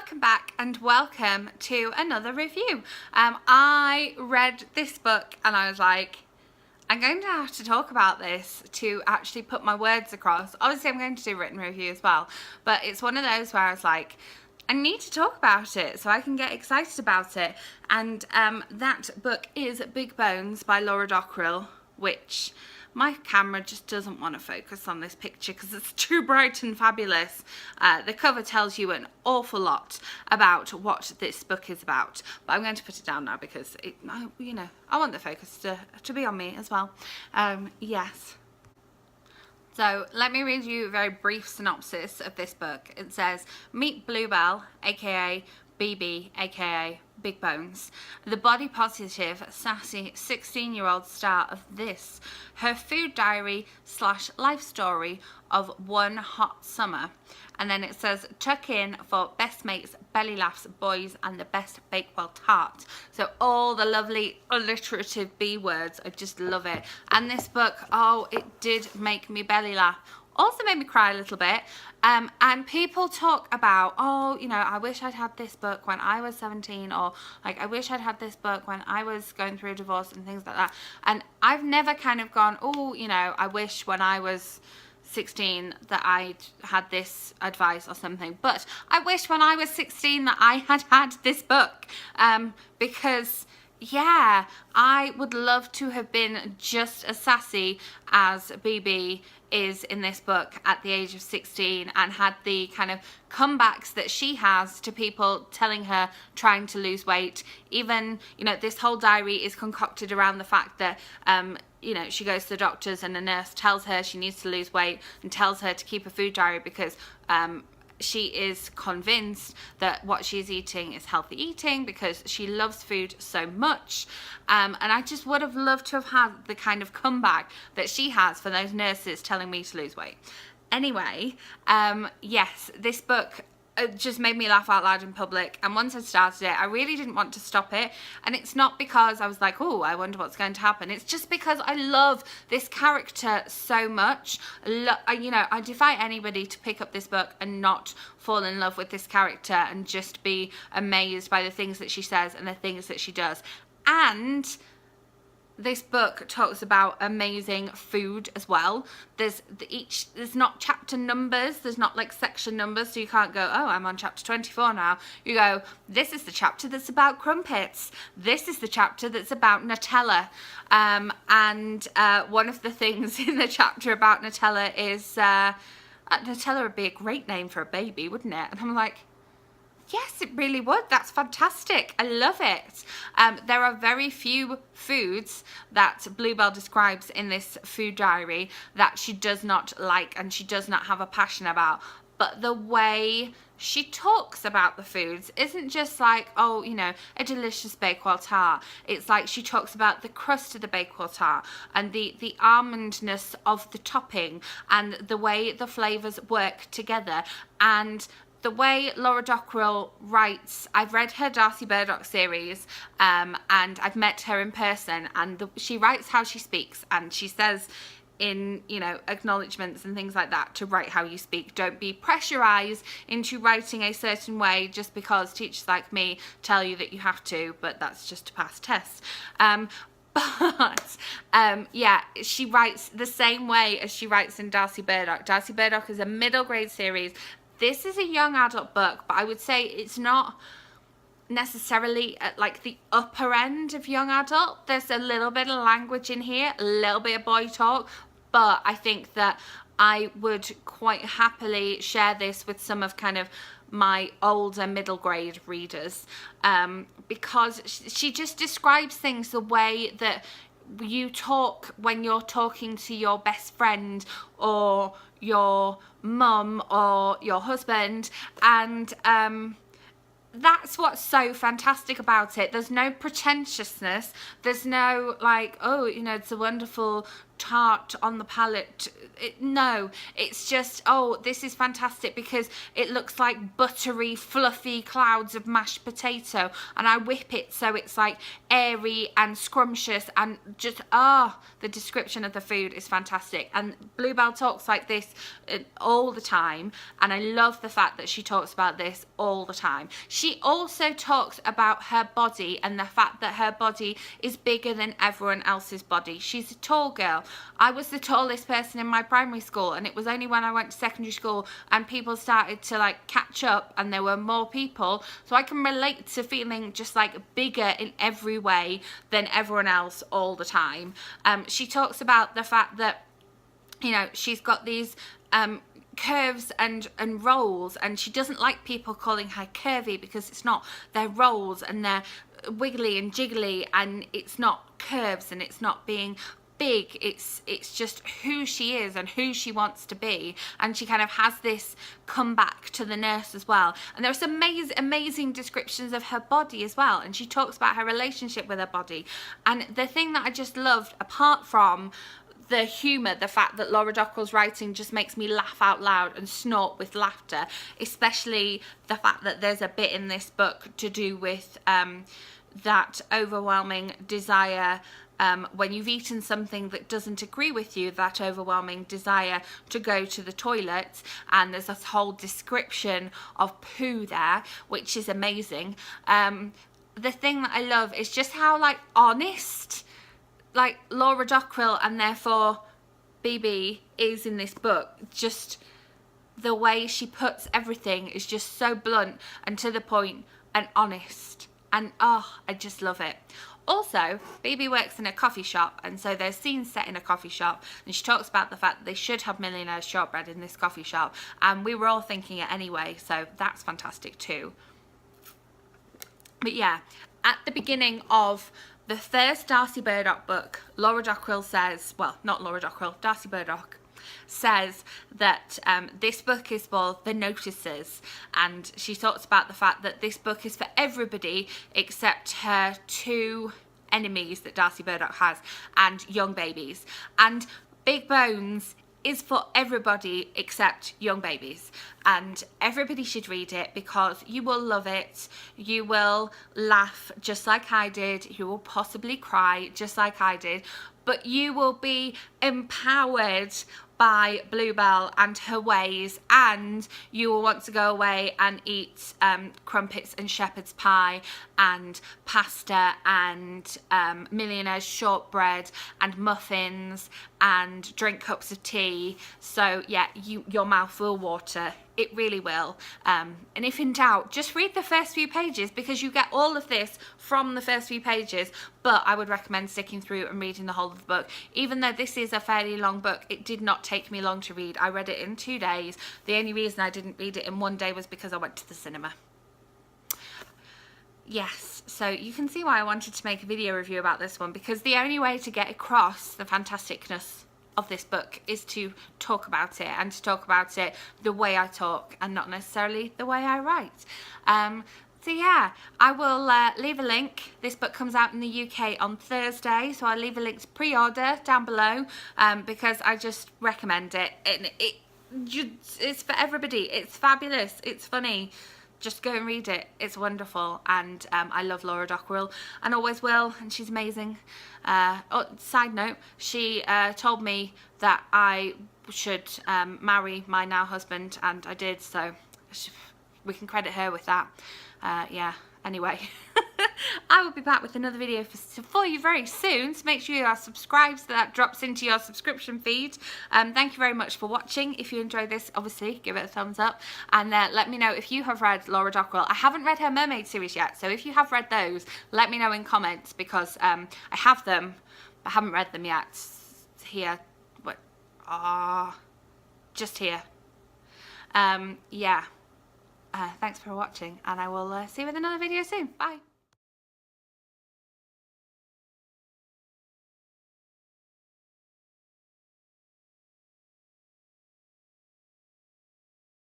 welcome back and welcome to another review. I read this book and I was like, I'm going to have to talk about this to actually put my words across. Obviously I'm going to do a written review as well, but it's one of those where I was like, I need to talk about it so I can get excited about it. And that book is Big Bones by Laura Dockrill, which my camera just doesn't want to focus on this picture because it's too bright and fabulous. The cover tells you an awful lot about what this book is about, but I'm going to put it down now because I want the focus to be on me as well. Yes. So let me read you a very brief synopsis of this book. It says, meet Bluebell, aka BB, aka Big Bones, the body positive, sassy 16-year-old star of this, her food diary / life story of one hot summer. And then it says, tuck in for best mates, belly laughs, boys, and the best Bakewell tart. So all the lovely alliterative B words, I just love it. And this book, oh, it did make me belly laugh. Also made me cry a little bit. And people talk about, oh, I wish I'd had this book when I was 17, or like, I wish I'd had this book when I was going through a divorce and things like that. And I've never kind of gone, oh, I wish when I was 16 that I'd had this advice or something. But I wish when I was 16 that I had had this book, because yeah, I would love to have been just as sassy as BB is in this book at the age of 16 and had the kind of comebacks that she has to people telling her trying to lose weight. Even, this whole diary is concocted around the fact that, she goes to the doctors and a nurse tells her she needs to lose weight and tells her to keep a food diary because, she is convinced that what she's eating is healthy eating because she loves food so much. And I just would have loved to have had the kind of comeback that she has for those nurses telling me to lose weight. Anyway, yes, this book just made me laugh out loud in public, and once I started it I really didn't want to stop it. And it's not because I was like, oh, I wonder what's going to happen. It's just because I love this character so much. I defy anybody to pick up this book and not fall in love with this character and just be amazed by the things that she says and the things that she does. And this book talks about amazing food as well. There's not chapter numbers, there's not like section numbers, so you can't go, oh, I'm on chapter 24 now. You go, this is the chapter that's about crumpets. This is the chapter that's about Nutella. And one of the things in the chapter about Nutella is, Nutella would be a great name for a baby, wouldn't it? And I'm like, yes, it really would. That's fantastic. I love it. There are very few foods that Bluebell describes in this food diary that she does not like and she does not have a passion about. But the way she talks about the foods isn't just like, oh, a delicious Bakewell tart. It's like she talks about the crust of the Bakewell tart and the almondness of the topping and the way the flavours work together. And the way Laura Dockrill writes, I've read her Darcy Burdock series, and I've met her in person, and she writes how she speaks, and she says in, acknowledgements and things like that to write how you speak. Don't be pressurized into writing a certain way just because teachers like me tell you that you have to, but that's just to pass tests. But yeah, she writes the same way as she writes in Darcy Burdock. Darcy Burdock is a middle grade series. This is a young adult book, but I would say it's not necessarily at like the upper end of young adult. There's a little bit of language in here, a little bit of boy talk, but I think that I would quite happily share this with some of kind of my older middle grade readers, because she just describes things the way that you talk when you're talking to your best friend or your mum or your husband. And that's what's so fantastic about it. There's no pretentiousness. There's no like, oh, it's a wonderful tart on the palate. No, it's just, oh, this is fantastic because it looks like buttery, fluffy clouds of mashed potato, and I whip it so it's like airy and scrumptious, and just, the description of the food is fantastic. And Bluebell talks like this all the time, and I love the fact that she talks about this all the time. She also talks about her body and the fact that her body is bigger than everyone else's body. She's a tall girl. I was the tallest person in my primary school, and it was only when I went to secondary school and people started to like catch up and there were more people, so I can relate to feeling just like bigger in every way than everyone else all the time. She talks about the fact that, you know, she's got these curves and rolls, and she doesn't like people calling her curvy because it's not. They're rolls and they're wiggly and jiggly, and it's not curves and it's not being big. It's just who she is and who she wants to be. And she kind of has this comeback to the nurse as well, and there's some amazing descriptions of her body as well, and she talks about her relationship with her body. And the thing that I just loved, apart from the humour, the fact that Laura Dockrill's writing just makes me laugh out loud and snort with laughter, especially the fact that there's a bit in this book to do with that overwhelming desire, when you've eaten something that doesn't agree with you, that overwhelming desire to go to the toilet. And there's this whole description of poo there, which is amazing. The thing that I love is just how like honest like Laura Dockrill, and therefore BB, is in this book. Just the way she puts everything is just so blunt and to the point and honest, and I just love it. Also, BB works in a coffee shop, and so there's scenes set in a coffee shop, and she talks about the fact that they should have Millionaire's shortbread in this coffee shop, and we were all thinking it anyway, so that's fantastic too. But yeah, at the beginning of the first Darcy Burdock book, Laura Dockrill says, well, not Laura Dockrill, Darcy Burdock says that this book is for the noticers, and she talks about the fact that this book is for everybody except her two enemies that Darcy Burdock has, and young babies. And Big Bones is for everybody except young babies, and everybody should read it because you will love it. You will laugh just like I did, you will possibly cry just like I did, but you will be empowered by Bluebell and her ways, and you will want to go away and eat crumpets and shepherd's pie and pasta and Millionaire's shortbread and muffins and drink cups of tea. So yeah, your mouth will water. It really will. And if in doubt, just read the first few pages, because you get all of this from the first few pages. But I would recommend sticking through and reading the whole of the book. Even though this is a fairly long book, it did not take me long to read. I read it in 2 days. The only reason I didn't read it in 1 day was because I went to the cinema. Yes, so you can see why I wanted to make a video review about this one, because the only way to get across the fantasticness of this book is to talk about it, and to talk about it the way I talk and not necessarily the way I write. So yeah, I will leave a link. This book comes out in the UK on Thursday, so I'll leave a link to pre-order down below, because I just recommend it. It's for everybody. It's fabulous. It's funny. Just go and read it. It's wonderful, and I love Laura Dockrill and always will, and she's amazing. Side note, she told me that I should marry my now husband, and I did, so we can credit her with that. Yeah, anyway. I will be back with another video for you very soon, so make sure you are subscribed so that drops into your subscription feed. Thank you very much for watching. If you enjoyed this, obviously give it a thumbs up, and let me know if you have read Laura Dockrill. I haven't read her Mermaid series yet, so if you have read those, let me know in comments, because I have them, but I haven't read them yet. It's here. What? Just here. Yeah. Thanks for watching, and I will see you with another video soon. Bye.